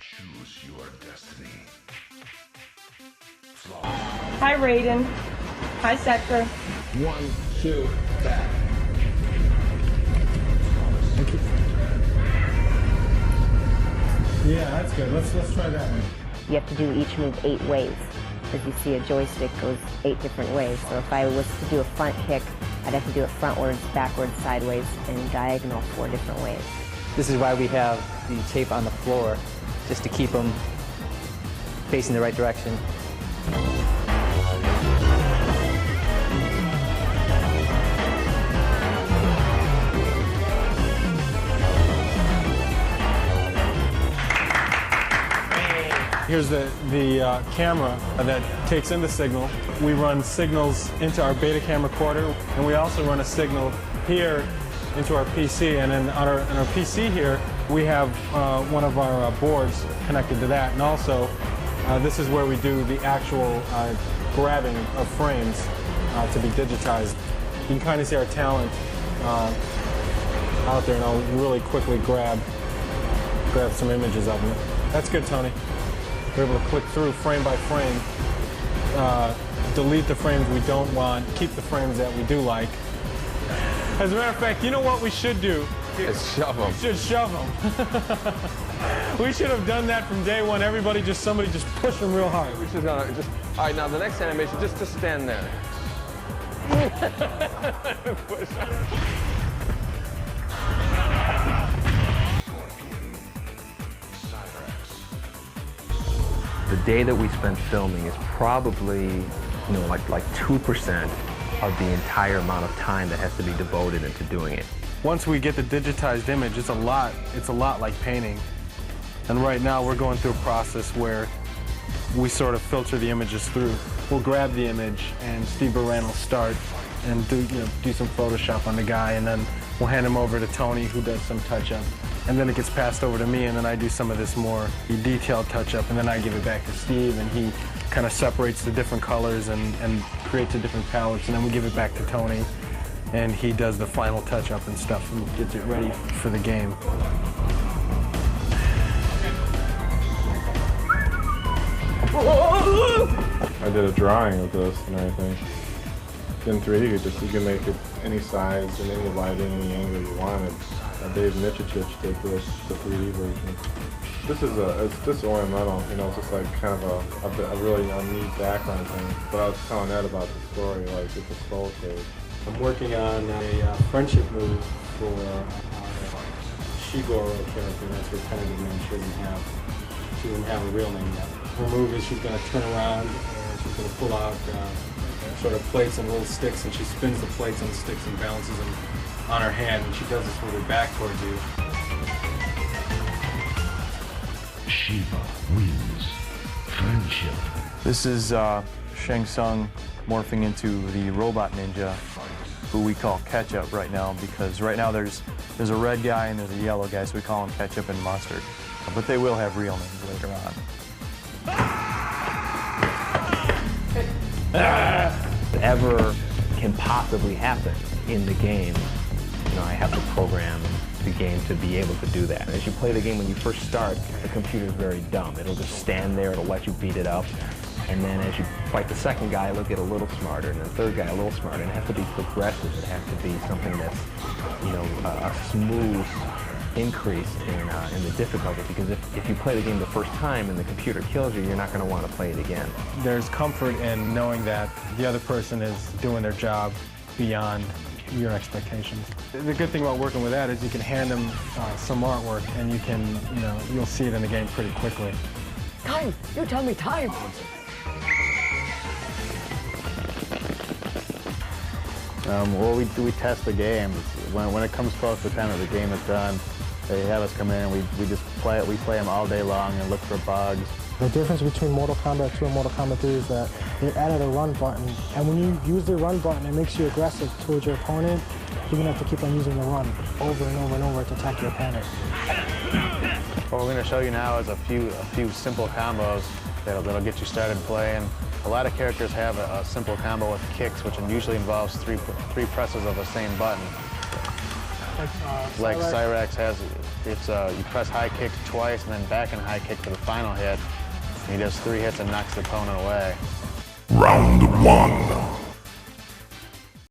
Choose your destiny. Hi, Raiden. Hi, Sector. 1, 2, back. Yeah, that's good. Let's try that one. You have to do each move 8 ways. As you see, a joystick goes 8 different ways. So if I was to do a front kick, I'd have to do it frontwards, backwards, sideways, and diagonal 4 different ways. This is why we have the tape on the floor, just to keep them facing the right direction. Here's the camera that takes in the signal. We run signals into our Betacam recorder, and we also run a signal here into our PC. And then on our PC here, we have one of our boards connected to that. And also, this is where we do the actual grabbing of frames to be digitized. You can kind of see our talent out there, and I'll really quickly grab some images of them. That's good, Tony. We're able to click through frame by frame, delete the frames we don't want, keep the frames that we do like. As a matter of fact, you know what we should do? Let's shove them. We should shove them. We should have done that from day one. Somebody just push them real hard. We should all right, now the next animation, just stand there. Push. The day that we spent filming is probably, like 2% of the entire amount of time that has to be devoted into doing it. Once we get the digitized image, it's a lot like painting. And right now we're going through a process where we sort of filter the images through. We'll grab the image and Steve Buran will start and do some Photoshop on the guy, and then we'll hand him over to Tony, who does some touch-up. And then it gets passed over to me, and then I do some of this more detailed touch-up, and then I give it back to Steve, and he kind of separates the different colors and creates the different palettes, and then we give it back to Tony, and he does the final touch-up and stuff and gets it ready for the game. I did a drawing of this and everything. In 3D, you can make it any size and any lighting, any angle you wanted. Dave Michich did this, the 3D version. It's just ornamental, it's just like kind of a really neat background thing. But I was telling Ed about the story, like it's a soul cave. I'm working on a friendship move for our Shigoro character. That's her tentative name. She doesn't have a real name yet. Her move is she's going to turn around and she's going to pull out sort of plates and little sticks, and she spins the plates and sticks and balances them on her hand, and she does this with her back towards you. Shiva wins. Friendship. This is Shang Tsung morphing into the robot ninja, who we call Ketchup right now, because right now there's a red guy and there's a yellow guy, so we call him Ketchup and Mustard. But they will have real names later on. Whatever can possibly happen in the game, I have to program the game to be able to do that. As you play the game, when you first start, the computer's very dumb. It'll just stand there, it'll let you beat it up, and then as you fight the second guy, it'll get a little smarter, and the third guy a little smarter, and it has to be progressive. It has to be something that's, a smooth increase in the difficulty, because if you play the game the first time and the computer kills you, you're not going to want to play it again. There's comfort in knowing that the other person is doing their job beyond your expectations. The good thing about working with that is you can hand them some artwork, and you can, you'll see it in the game pretty quickly. Time! You tell me time! Well, we test the games. When it comes close to the time that the game is done, they have us come in and we just play it. We play them all day long and look for bugs. The difference between Mortal Kombat 2 and Mortal Kombat 3 is that they added a run button, and when you use the run button, it makes you aggressive towards your opponent. You're gonna have to keep on using the run over and over and over to attack your opponent. What we're going to show you now is a few simple combos that'll get you started playing. A lot of characters have a simple combo with kicks, which usually involves three presses of the same button. Like Cyrax has, it's you press high kick twice and then back and high kick for the final hit. And he does 3 hits and knocks the opponent away. Round 1.